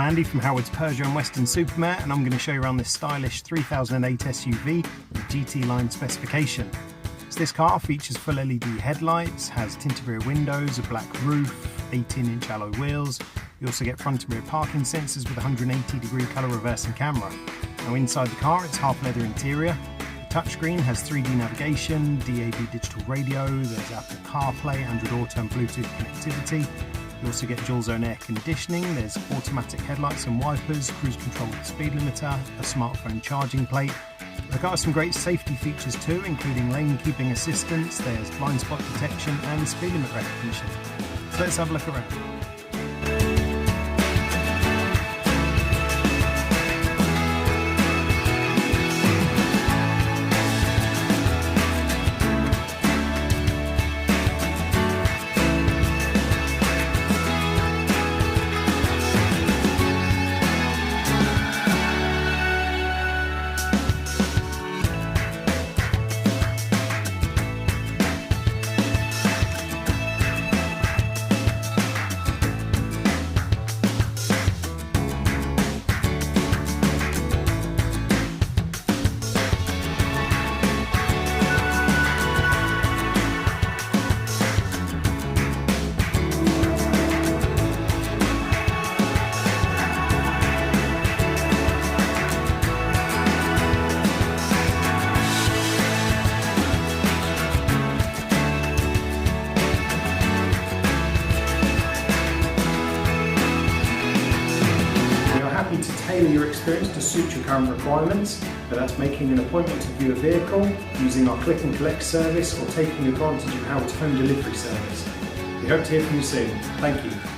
Andy from Howard's Persia and Western Supermare, and I'm going to show you around this stylish 3008 SUV with GT line specification. So this car features full LED headlights, has tinted rear windows, a black roof, 18-inch alloy wheels. You also get front and rear parking sensors with a 180-degree colour reversing camera. Now inside the car it's half leather interior. The touchscreen has 3D navigation, DAB digital radio, there's Apple CarPlay, Android Auto and Bluetooth connectivity. You also get dual zone air conditioning, there's automatic headlights and wipers, cruise control with speed limiter, a smartphone charging plate. The car has some great safety features too, including lane keeping assistance, there's blind spot detection and speed limit recognition. So let's have a look around. Happy to tailor your experience to suit your current requirements, whether that's making an appointment to view a vehicle, using our click and collect service, or taking advantage of Howard's home delivery service. We hope to hear from you soon. Thank you.